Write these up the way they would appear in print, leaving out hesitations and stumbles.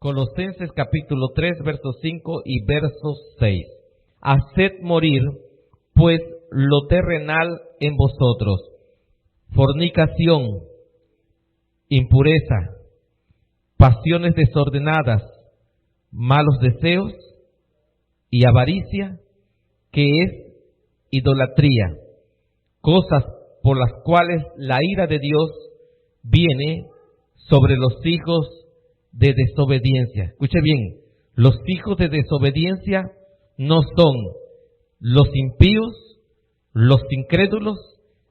Colosenses capítulo 3, versos 5 y verso 6. Haced morir, pues, lo terrenal en vosotros: fornicación, impureza, pasiones desordenadas, malos deseos y avaricia, que es idolatría, cosas por las cuales la ira de Dios viene sobre los hijos de desobediencia. Escuche bien, los hijos de desobediencia no son los impíos, los incrédulos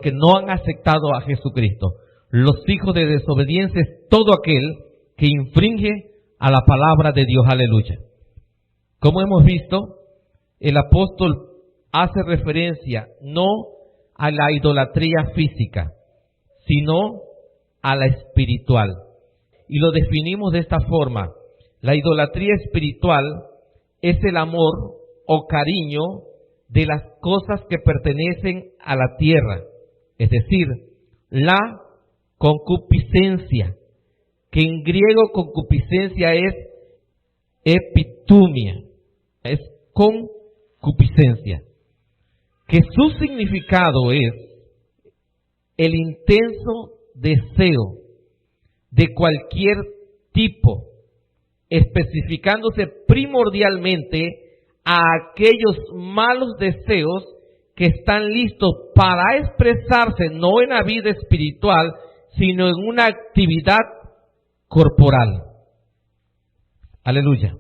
que no han aceptado a Jesucristo. Los hijos de desobediencia es todo aquel que infringe a la palabra de Dios. Aleluya. Como hemos visto, el apóstol hace referencia no a la idolatría física, sino a la espiritual. Y lo definimos de esta forma: la idolatría espiritual es el amor o cariño de las cosas que pertenecen a la tierra, es decir, la concupiscencia, que en griego concupiscencia es epitumia, es concupiscencia, que su significado es el intenso deseo de cualquier tipo, especificándose primordialmente a aquellos malos deseos que están listos para expresarse no en la vida espiritual, sino en una actividad corporal. Aleluya.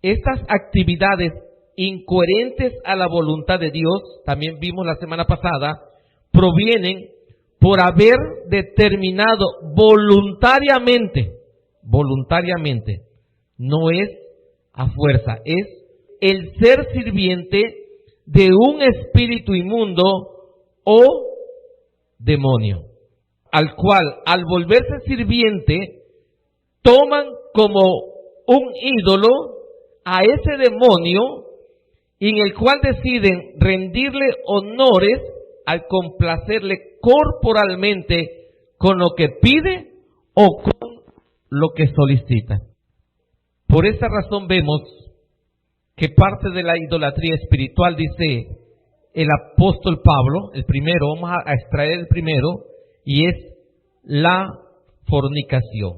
Estas actividades incoherentes a la voluntad de Dios, también vimos la semana pasada, provienen por haber determinado voluntariamente, no es a fuerza, es el ser sirviente de un espíritu inmundo o demonio, al cual, al volverse sirviente, toman como un ídolo a ese demonio, en el cual deciden rendirle honores al complacerle corporalmente con lo que pide o con lo que solicita. Por esa razón vemos que parte de la idolatría espiritual, dice el apóstol Pablo, el primero, vamos a extraer el primero, y es la fornicación.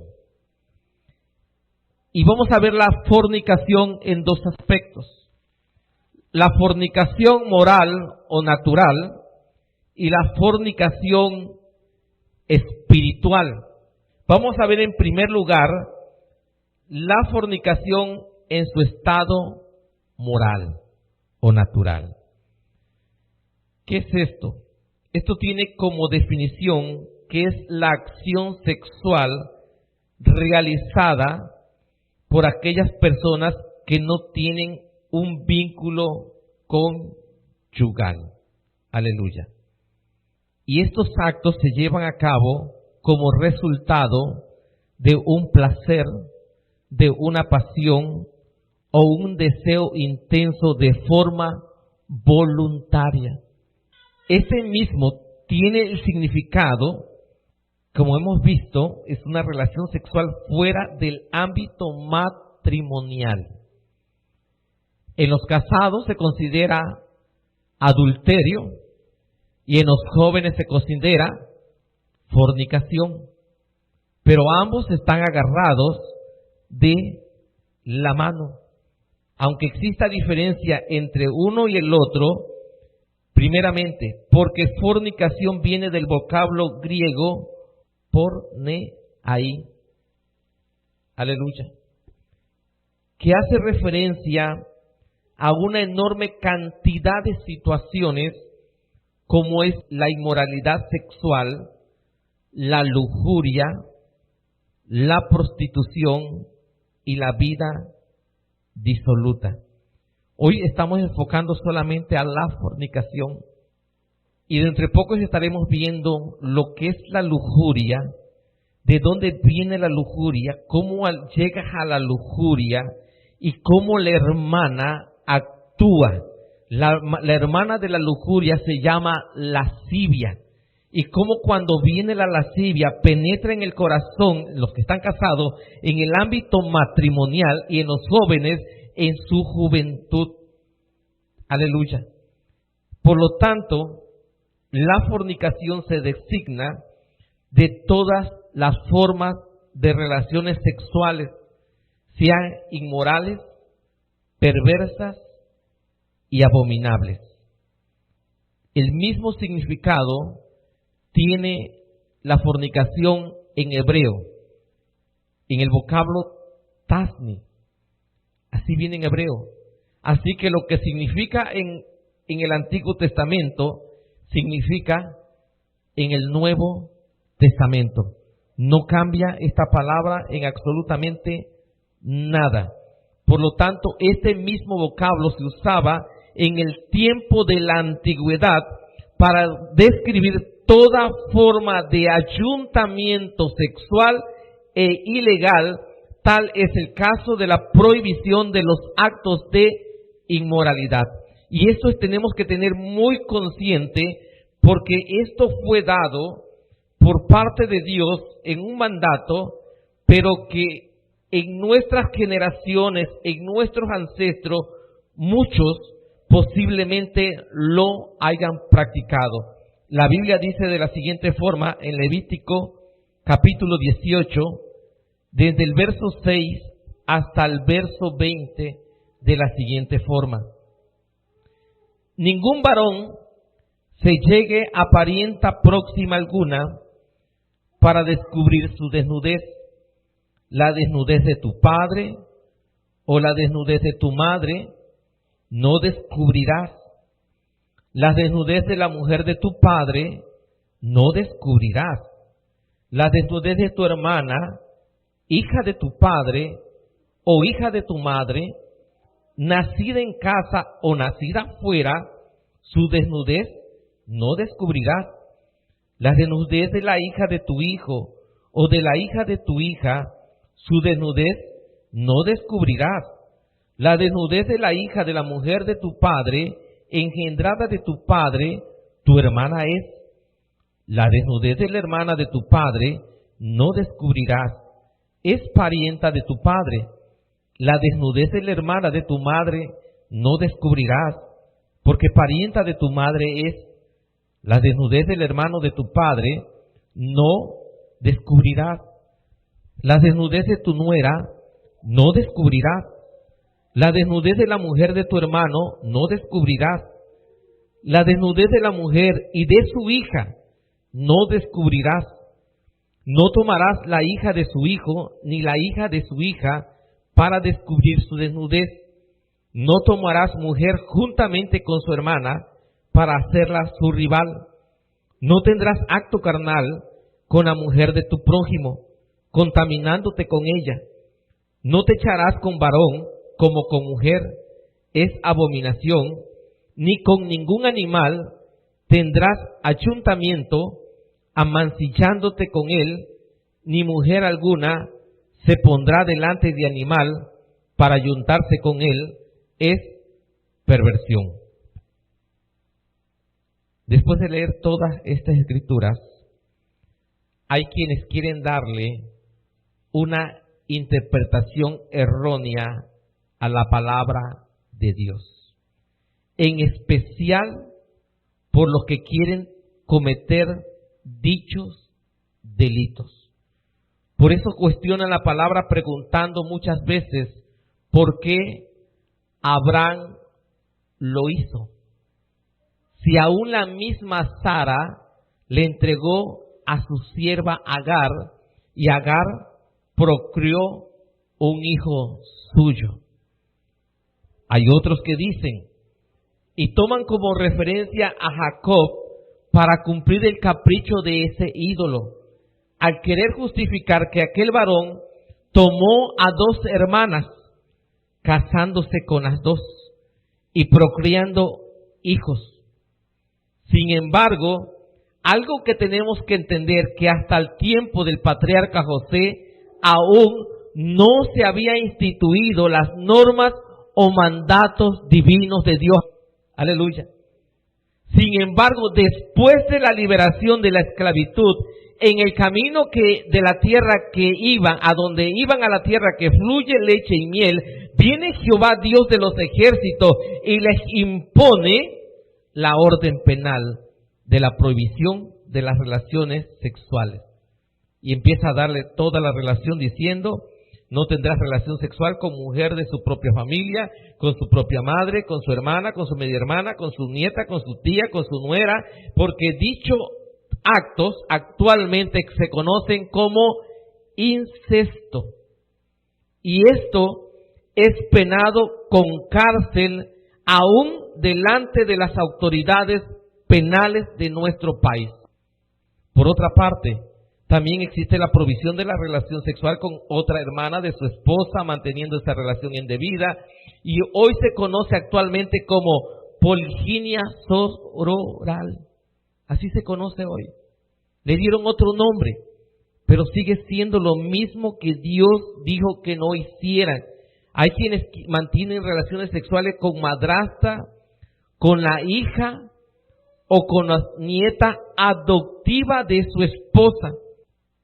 Y vamos a ver la fornicación en dos aspectos: la fornicación moral o natural y la fornicación espiritual. Vamos a ver en primer lugar la fornicación en su estado moral o natural. ¿Qué es esto? Esto tiene como definición que es la acción sexual realizada por aquellas personas que no tienen un vínculo conyugal. Aleluya. Y estos actos se llevan a cabo como resultado de un placer, de una pasión o un deseo intenso de forma voluntaria. Ese mismo tiene el significado, como hemos visto, es una relación sexual fuera del ámbito matrimonial. En los casados se considera adulterio y en los jóvenes se considera fornicación, pero ambos están agarrados de la mano. Aunque exista diferencia entre uno y el otro, primeramente, porque fornicación viene del vocablo griego porneai, aleluya, que hace referencia a una enorme cantidad de situaciones como es la inmoralidad sexual, la lujuria, la prostitución y la vida disoluta. Hoy estamos enfocando solamente a la fornicación y dentro de poco estaremos viendo lo que es la lujuria, de dónde viene la lujuria, cómo llegas a la lujuria y cómo la hermana actúa. La hermana de la lujuria se llama lascivia y cómo cuando viene la lascivia penetra en el corazón, los que están casados, en el ámbito matrimonial y en los jóvenes en su juventud. Aleluya. Por lo tanto, la fornicación se designa de todas las formas de relaciones sexuales, sean inmorales, perversas y abominables. El mismo significado tiene la fornicación en hebreo, en el vocablo tasni. Así viene en hebreo. Así que lo que significa en el Antiguo Testamento, significa en el Nuevo Testamento. No cambia esta palabra en absolutamente nada. Por lo tanto, este mismo vocablo se usaba en el tiempo de la antigüedad para describir toda forma de ayuntamiento sexual e ilegal. Tal es el caso de la prohibición de los actos de inmoralidad. Y esto tenemos que tener muy consciente, porque esto fue dado por parte de Dios en un mandato, pero que en nuestras generaciones, en nuestros ancestros, muchos posiblemente lo hayan practicado. La Biblia dice de la siguiente forma en Levítico capítulo 18, desde el verso 6 hasta el verso 20, de la siguiente forma: ningún varón se llegue a parienta próxima alguna para descubrir su desnudez, la desnudez de tu padre o la desnudez de tu madre no descubrirás. La desnudez de la mujer de tu padre no descubrirás. La desnudez de tu hermana, hija de tu padre o hija de tu madre, nacida en casa o nacida fuera, su desnudez no descubrirás. La desnudez de la hija de tu hijo o de la hija de tu hija, su desnudez no descubrirás. La desnudez de la hija de la mujer de tu padre, engendrada de tu padre, tu hermana es. La desnudez de la hermana de tu padre no descubrirás, es parienta de tu padre. La desnudez de la hermana de tu madre no descubrirás, porque parienta de tu madre es. La desnudez del hermano de tu padre no descubrirás. La desnudez de tu nuera no descubrirás. La desnudez de la mujer de tu hermano no descubrirás. La desnudez de la mujer y de su hija no descubrirás. No tomarás la hija de su hijo ni la hija de su hija para descubrir su desnudez. No tomarás mujer juntamente con su hermana para hacerla su rival. No tendrás acto carnal con la mujer de tu prójimo, contaminándote con ella. No te echarás con varón como con mujer, es abominación, ni con ningún animal tendrás ayuntamiento, amancillándote con él, ni mujer alguna se pondrá delante de animal para ayuntarse con él, es perversión. Después de leer todas estas escrituras, hay quienes quieren darle una interpretación errónea a la palabra de Dios, en especial por los que quieren cometer dichos delitos. Por eso cuestionan la palabra preguntando muchas veces por qué Abraham lo hizo, si aún la misma Sara le entregó a su sierva Agar y Agar procreó un hijo suyo. Hay otros que dicen y toman como referencia a Jacob para cumplir el capricho de ese ídolo, al querer justificar que aquel varón tomó a dos hermanas, casándose con las dos y procreando hijos. Sin embargo, algo que tenemos que entender, que hasta el tiempo del patriarca José aún no se había instituido las normas o mandatos divinos de Dios. Aleluya. Sin embargo, después de la liberación de la esclavitud, en el camino de la tierra que iban, a donde iban a la tierra que fluye leche y miel, viene Jehová Dios de los ejércitos y les impone la orden penal de la prohibición de las relaciones sexuales. Y empieza a darle toda la relación diciendo: no tendrás relación sexual con mujer de su propia familia, con su propia madre, con su hermana, con su media hermana, con su nieta, con su tía, con su nuera, porque dichos actos actualmente se conocen como incesto. Y esto es penado con cárcel aún delante de las autoridades penales de nuestro país. Por otra parte, también existe la provisión de la relación sexual con otra hermana de su esposa, manteniendo esta relación indebida, y hoy se conoce actualmente como poliginia sororal. Así se conoce hoy. Le dieron otro nombre, pero sigue siendo lo mismo que Dios dijo que no hicieran. Hay quienes mantienen relaciones sexuales con madrastra, con la hija o con la nieta adoptiva de su esposa.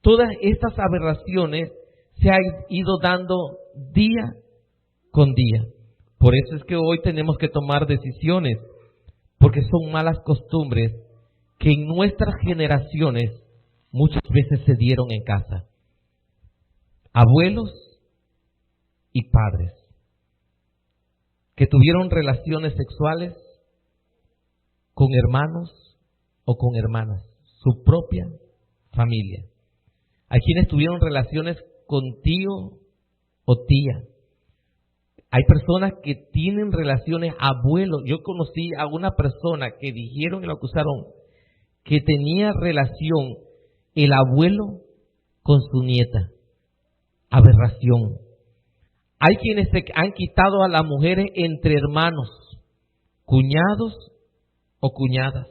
Todas estas aberraciones se han ido dando día con día. Por eso es que hoy tenemos que tomar decisiones, porque son malas costumbres que en nuestras generaciones muchas veces se dieron en casa. Abuelos y padres que tuvieron relaciones sexuales con hermanos o con hermanas, su propia familia. Hay quienes tuvieron relaciones con tío o tía. Hay personas que tienen relaciones abuelos. Yo conocí a una persona que dijeron y lo acusaron que tenía relación el abuelo con su nieta. Aberración. Hay quienes se han quitado a las mujeres entre hermanos, cuñados o cuñadas.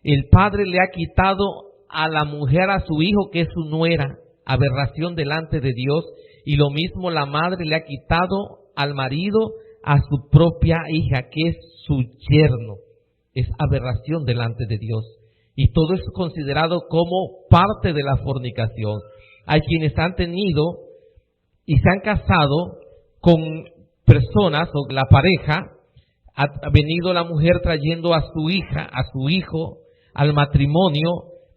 El padre le ha quitado a la mujer a su hijo, que es su nuera, aberración delante de Dios, y lo mismo la madre le ha quitado al marido a su propia hija, que es su yerno. Es aberración delante de Dios. Y todo es considerado como parte de la fornicación. Hay quienes han tenido y se han casado con personas, o la pareja, ha venido la mujer trayendo a su hija, a su hijo, al matrimonio,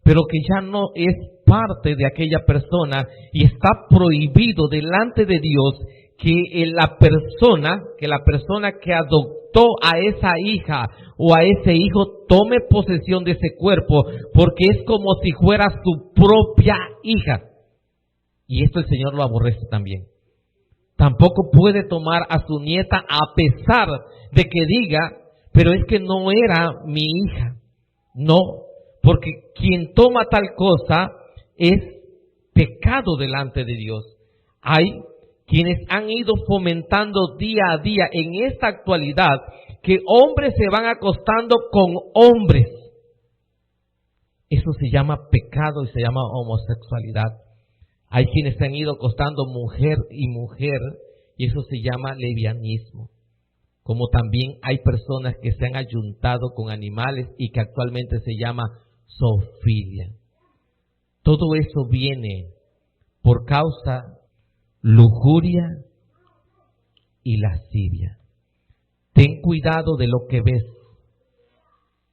pero que ya no es parte de aquella persona, y está prohibido delante de Dios que la persona que adoptó a esa hija o a ese hijo tome posesión de ese cuerpo, porque es como si fuera su propia hija. Y esto el Señor lo aborrece también. Tampoco puede tomar a su nieta a pesar de que diga, pero es que no era mi hija. No, porque quien toma tal cosa es pecado delante de Dios. Hay quienes han ido fomentando día a día en esta actualidad que hombres se van acostando con hombres. Eso se llama pecado y se llama homosexualidad. Hay quienes se han ido acostando mujer y mujer, y eso se llama lesbianismo. Como también hay personas que se han ayuntado con animales y que actualmente se llama zoofilia. Todo eso viene por causa lujuria y lascivia. Ten cuidado de lo que ves.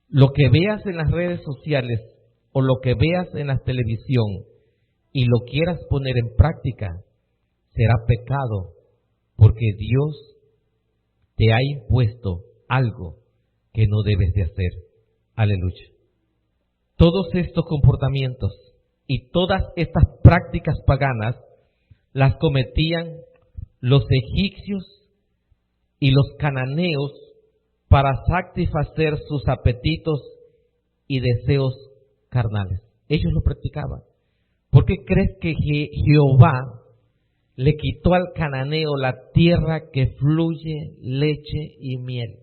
Lo que veas en las redes sociales o lo que veas en la televisión y lo quieras poner en práctica, será pecado, porque Dios te ha impuesto algo que no debes de hacer. Aleluya. Todos estos comportamientos y todas estas prácticas paganas las cometían los egipcios y los cananeos para satisfacer sus apetitos y deseos carnales. Ellos lo practicaban. ¿Por qué crees que Jehová le quitó al cananeo la tierra que fluye leche y miel?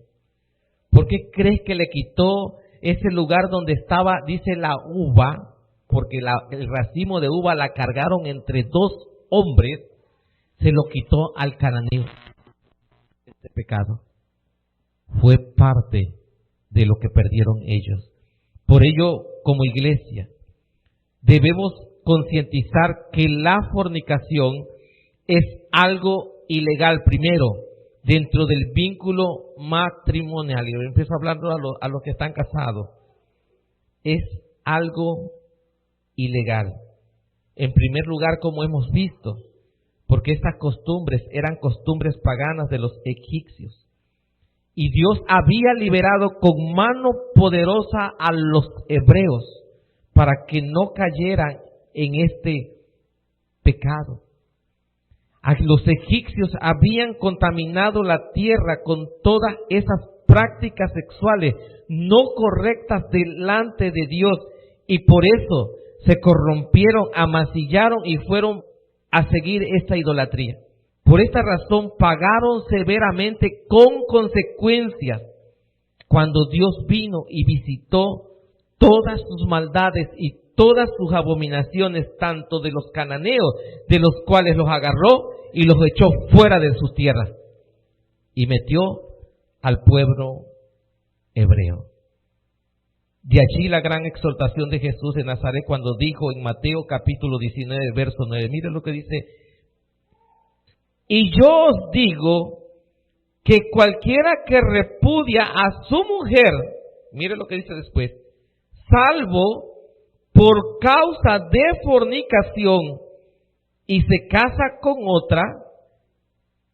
¿Por qué crees que le quitó ese lugar donde estaba, dice, la uva? Porque el racimo de uva la cargaron entre dos hombres. Se lo quitó al cananeo. Este pecado fue parte de lo que perdieron ellos. Por ello, como iglesia, debemos concientizar que la fornicación es algo ilegal primero dentro del vínculo matrimonial. Y yo empiezo hablando a los que están casados. Es algo ilegal. En primer lugar, como hemos visto, porque estas costumbres eran costumbres paganas de los egipcios. Y Dios había liberado con mano poderosa a los hebreos para que no cayeran en este pecado. Los egipcios habían contaminado la tierra con todas esas prácticas sexuales no correctas delante de Dios, y por eso se corrompieron, amancillaron y fueron a seguir esta idolatría. Por esta razón pagaron severamente con consecuencias cuando Dios vino y visitó todas sus maldades y todas sus abominaciones, tanto de los cananeos, de los cuales los agarró y los echó fuera de sus tierras, y metió al pueblo hebreo. De allí la gran exhortación de Jesús de Nazaret cuando dijo en Mateo capítulo 19, verso 9, mire lo que dice: y yo os digo que cualquiera que repudia a su mujer, mire lo que dice después, salvo por causa de fornicación, y se casa con otra,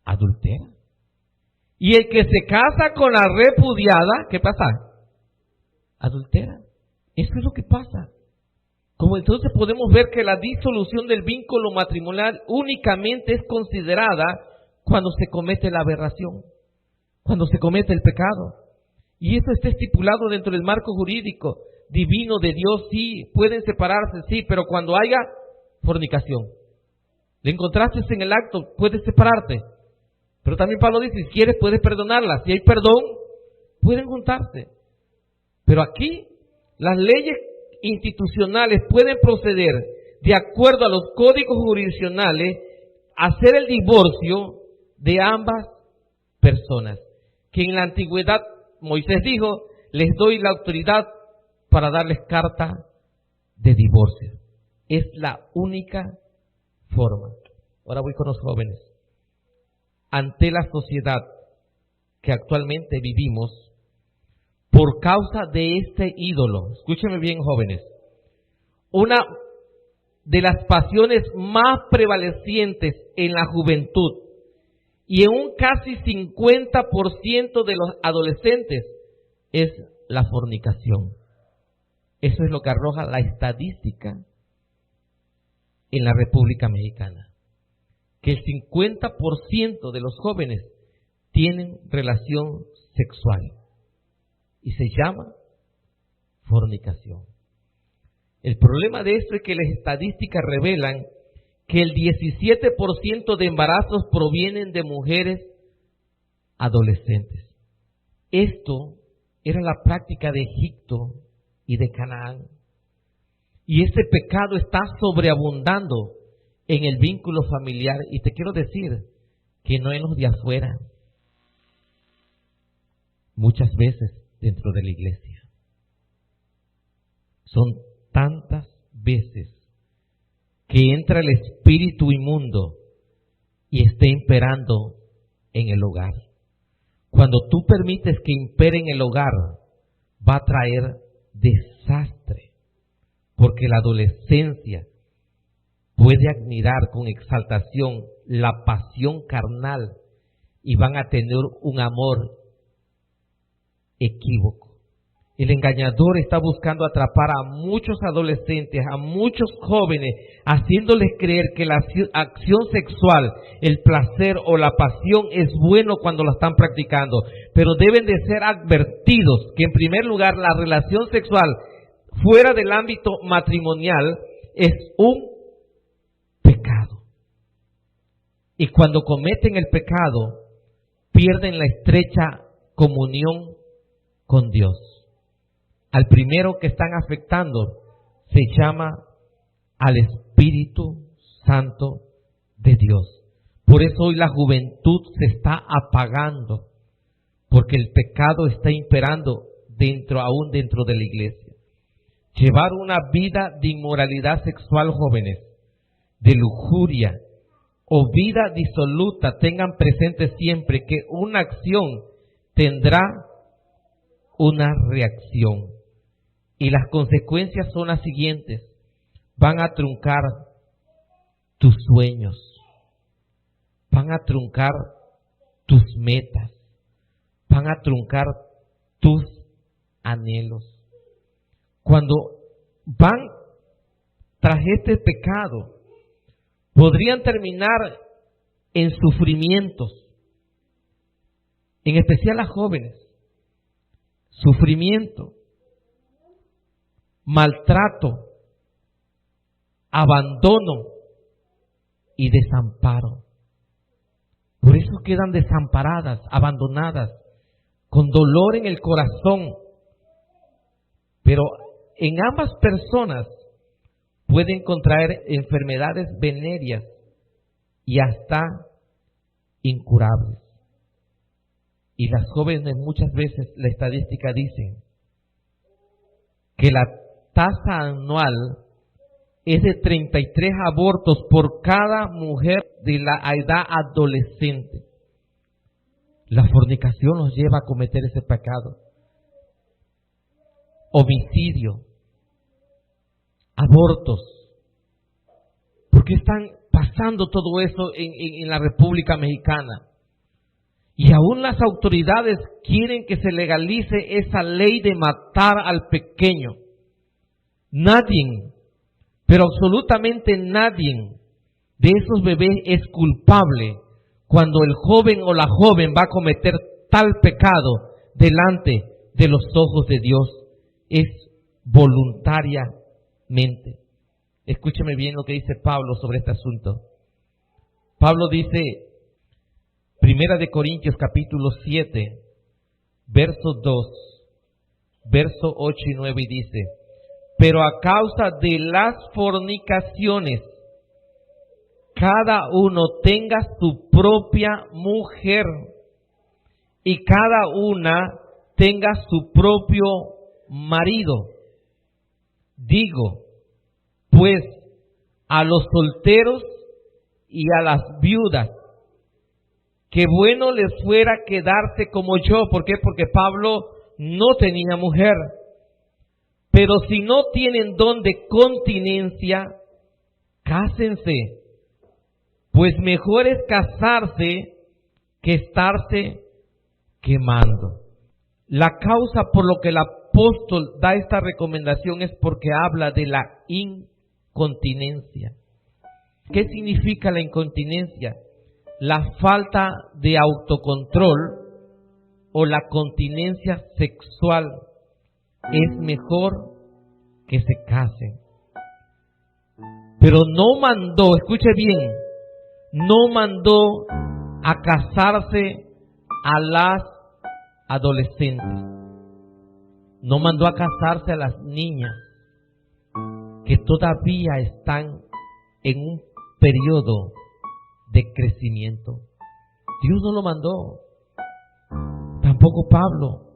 adultera. Y el que se casa con la repudiada, ¿qué pasa? Adultera. Eso es lo que pasa. Como entonces podemos ver que la disolución del vínculo matrimonial únicamente es considerada cuando se comete la aberración, cuando se comete el pecado. Y eso está estipulado dentro del marco jurídico divino de Dios. Sí, pueden separarse, sí, pero cuando haya fornicación, le encontraste en el acto, puedes separarte. Pero también Pablo dice, si quieres puedes perdonarla. Si hay perdón, pueden juntarse. Pero aquí las leyes institucionales pueden proceder de acuerdo a los códigos jurisdiccionales a hacer el divorcio de ambas personas. Que en la antigüedad Moisés dijo, les doy la autoridad para darles carta de divorcio. Es la única forma. Ahora voy con los jóvenes. Ante la sociedad que actualmente vivimos, por causa de este ídolo, escúchenme bien, jóvenes, una de las pasiones más prevalecientes en la juventud y en un casi 50% de los adolescentes es la fornicación. Eso es lo que arroja la estadística en la República Mexicana, que el 50% de los jóvenes tienen relación sexual y se llama fornicación. El problema de esto es que las estadísticas revelan que el 17% de embarazos provienen de mujeres adolescentes. Esto era la práctica de Egipto y de Canaán. Y este pecado está sobreabundando en el vínculo familiar. Y te quiero decir que no en los de afuera, muchas veces dentro de la iglesia. Son tantas veces que entra el espíritu inmundo y está imperando en el hogar. Cuando tú permites que impere en el hogar, va a traer desastre, porque la adolescencia puede admirar con exaltación la pasión carnal y van a tener un amor equívoco. El engañador está buscando atrapar a muchos adolescentes, a muchos jóvenes, haciéndoles creer que la acción sexual, el placer o la pasión es bueno cuando la están practicando. Pero deben de ser advertidos que en primer lugar la relación sexual fuera del ámbito matrimonial es un pecado. Y cuando cometen el pecado, pierden la estrecha comunión con Dios. Al primero que están afectando se llama al Espíritu Santo de Dios. Por eso hoy la juventud se está apagando, porque el pecado está imperando aún dentro de la iglesia. Llevar una vida de inmoralidad sexual, jóvenes, de lujuria o vida disoluta, tengan presente siempre que una acción tendrá una reacción. Y las consecuencias son las siguientes. Van a truncar tus sueños. Van a truncar tus metas. Van a truncar tus anhelos. Cuando van tras este pecado, podrían terminar en sufrimientos, en especial las jóvenes. Sufrimiento, maltrato, abandono y desamparo. Por eso quedan desamparadas, abandonadas, con dolor en el corazón. Pero en ambas personas pueden contraer enfermedades venéreas y hasta incurables. Y las jóvenes muchas veces, la estadística dice que la tasa anual es de 33 abortos por cada mujer de la edad adolescente. La fornicación nos lleva a cometer ese pecado. Homicidio, abortos. ¿Por qué están pasando todo eso en la República Mexicana? Y aún las autoridades quieren que se legalice esa ley de matar al pequeño. Nadie, pero absolutamente nadie de esos bebés es culpable cuando el joven o la joven va a cometer tal pecado delante de los ojos de Dios. Es voluntariamente. Escúcheme bien lo que dice Pablo sobre este asunto. Pablo dice, Primera de Corintios capítulo 7, verso 2, verso 8 y 9, y dice: pero a causa de las fornicaciones, cada uno tenga su propia mujer y cada una tenga su propio marido. Digo, pues, a los solteros y a las viudas, que bueno les fuera quedarse como yo. ¿Por qué? Porque Pablo no tenía mujer. Pero si no tienen don de continencia, cásense, pues mejor es casarse que estarse quemando. La causa por lo que el apóstol da esta recomendación es porque habla de la incontinencia. ¿Qué significa la incontinencia? La falta de autocontrol o la continencia sexual. Es mejor que se casen. Pero no mandó, escuche bien, no mandó a casarse a las adolescentes. No mandó a casarse a las niñas que todavía están en un periodo de crecimiento. Dios no lo mandó. Tampoco Pablo.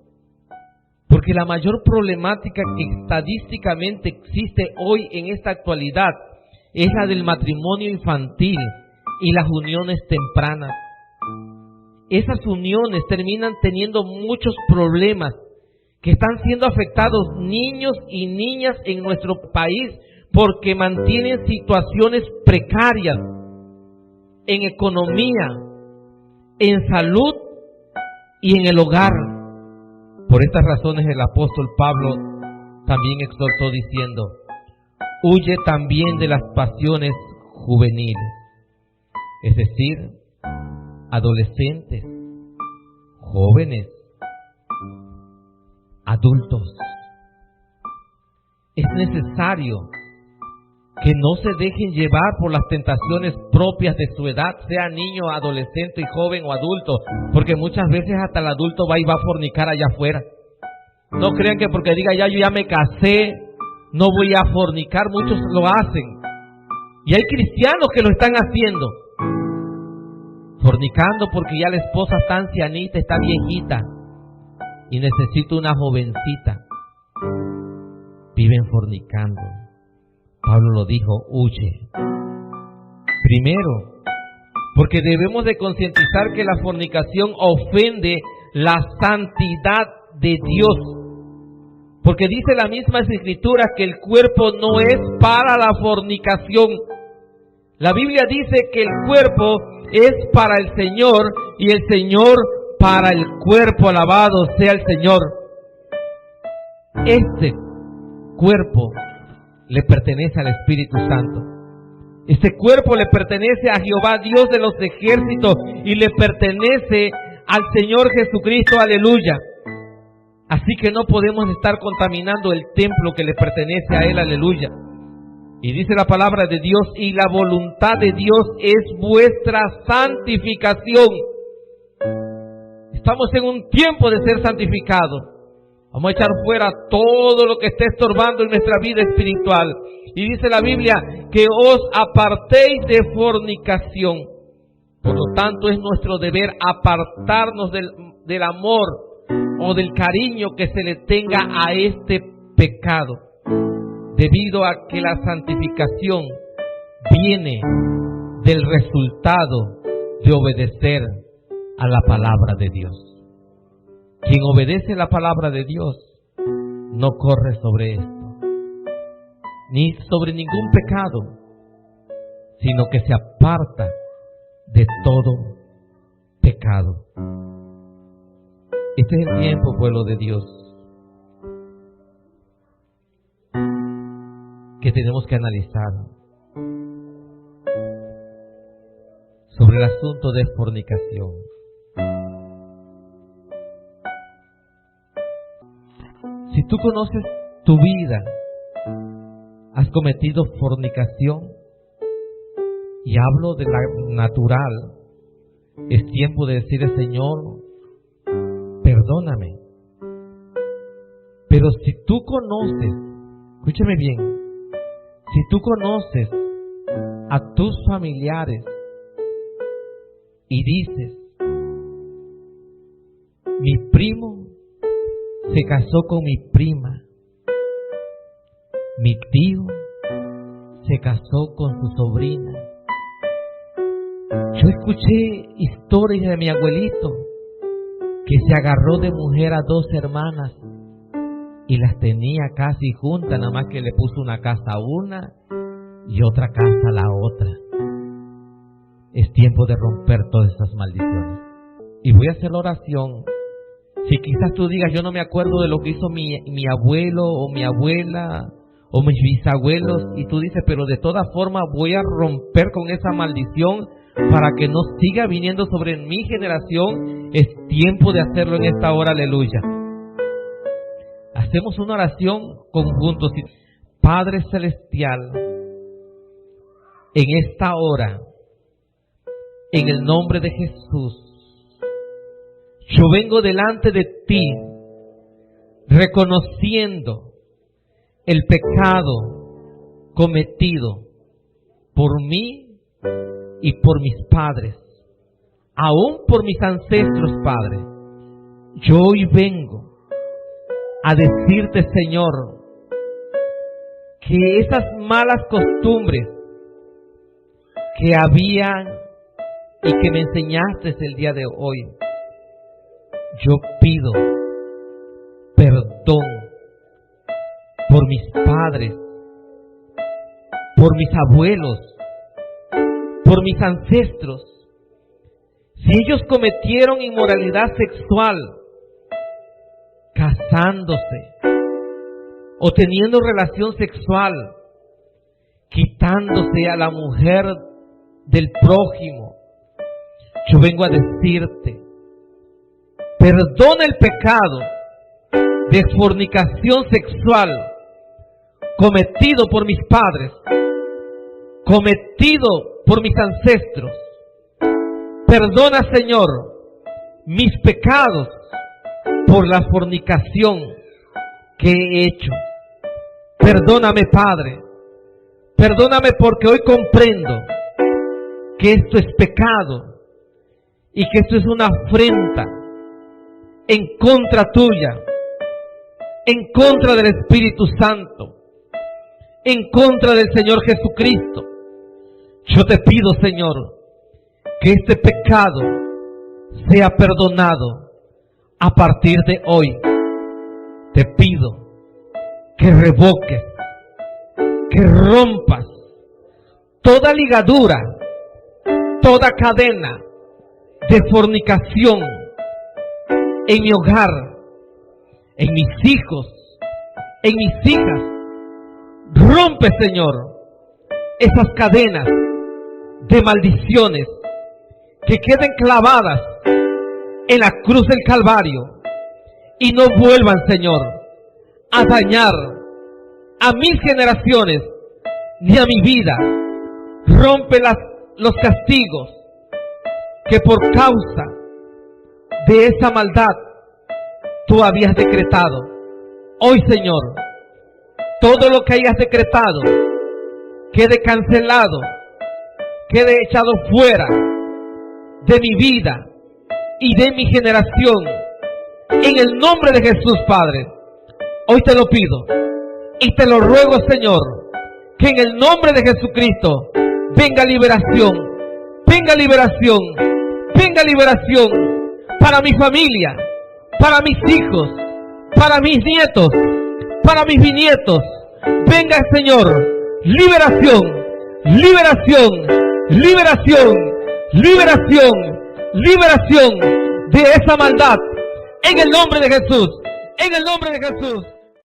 Porque la mayor problemática que estadísticamente existe hoy en esta actualidad es la del matrimonio infantil y las uniones tempranas. Esas uniones terminan teniendo muchos problemas que están siendo afectados niños y niñas en nuestro país porque mantienen situaciones precarias en economía, en salud y en el hogar. Por estas razones el apóstol Pablo también exhortó diciendo: huye también de las pasiones juveniles, es decir, adolescentes, jóvenes, adultos. Es necesario que no se dejen llevar por las tentaciones propias de su edad, sea niño, adolescente, joven o adulto, porque muchas veces hasta el adulto va y va a fornicar allá afuera. No crean que porque diga yo ya me casé, no voy a fornicar. Muchos lo hacen. Y hay cristianos que lo están haciendo. Fornicando porque ya la esposa está ancianita, está viejita. y necesito una jovencita. Viven fornicando. Pablo lo dijo, huye. Primero, porque debemos de concientizar que la fornicación ofende la santidad de Dios. Porque dice la misma Escritura que el cuerpo no es para la fornicación. La Biblia dice que el cuerpo es para el Señor y el Señor para el cuerpo. Alabado sea el Señor. Este cuerpo le pertenece al Espíritu Santo. Este cuerpo le pertenece a Jehová, Dios de los ejércitos, y le pertenece al Señor Jesucristo. Aleluya. Así que no podemos estar contaminando el templo que le pertenece a Él. Aleluya. Y dice la palabra de Dios, y la voluntad de Dios es vuestra santificación. Estamos en un tiempo de ser santificados. Vamos a echar fuera todo lo que esté estorbando en nuestra vida espiritual. Y dice la Biblia que os apartéis de fornicación. Por lo tanto, es nuestro deber apartarnos del amor o del cariño que se le tenga a este pecado, debido a que la santificación viene del resultado de obedecer a la palabra de Dios. Quien obedece la palabra de Dios no corre sobre esto, ni sobre ningún pecado, sino que se aparta de todo pecado. Este es el tiempo, pueblo de Dios, que tenemos que analizar sobre el asunto de fornicación. Si tú conoces tu vida, has cometido fornicación, y hablo de la natural, es tiempo de decirle, Señor, perdóname. Pero si tú conoces, escúchame bien, si tú conoces a tus familiares y dices, mi primo se casó con mi prima, mi tío se casó con su sobrina, yo escuché historias de mi abuelito que se agarró de mujer a 2 hermanas y las tenía casi juntas, nada más que le puso una casa a una y otra casa a la otra. Es tiempo de romper todas esas maldiciones. Y voy a hacer la oración. Si quizás tú digas, yo no me acuerdo de lo que hizo mi abuelo o mi abuela o mis bisabuelos, y tú dices, pero de todas formas voy a romper con esa maldición para que no siga viniendo sobre mi generación, es tiempo de hacerlo en esta hora. Aleluya. Hacemos una oración conjuntos. Padre Celestial, en esta hora, en el nombre de Jesús, yo vengo delante de ti reconociendo el pecado cometido por mí y por mis padres, aún por mis ancestros, Padre. Yo hoy vengo a decirte, Señor, que esas malas costumbres que habían y que me enseñaste el día de hoy, yo pido perdón por mis padres, por mis abuelos, por mis ancestros. Si ellos cometieron inmoralidad sexual, casándose o teniendo relación sexual, quitándose a la mujer del prójimo, yo vengo a decirte, perdona el pecado de fornicación sexual cometido por mis padres, cometido por mis ancestros. Perdona, Señor, mis pecados por la fornicación que he hecho. Perdóname, Padre. Perdóname porque hoy comprendo que esto es pecado y que esto es una afrenta en contra tuya, en contra del Espíritu Santo, en contra del Señor Jesucristo. Yo te pido, Señor, que este pecado sea perdonado a partir de hoy. Te pido que revoques, que rompas toda ligadura, toda cadena de fornicación en mi hogar, en mis hijos, en mis hijas. Rompe, Señor, esas cadenas de maldiciones que queden clavadas en la cruz del Calvario y no vuelvan, Señor, a dañar a mis generaciones ni a mi vida. Rompe los castigos que por causa de esa maldad tú habías decretado. Hoy, Señor, todo lo que hayas decretado quede cancelado, quede echado fuera de mi vida y de mi generación. En el nombre de Jesús, Padre, hoy te lo pido y te lo ruego, Señor, que en el nombre de Jesucristo venga liberación, venga liberación, venga liberación para mi familia, para mis hijos, para mis nietos, para mis bisnietos. Venga, Señor, liberación, liberación, liberación, liberación, liberación de esa maldad. En el nombre de Jesús, en el nombre de Jesús.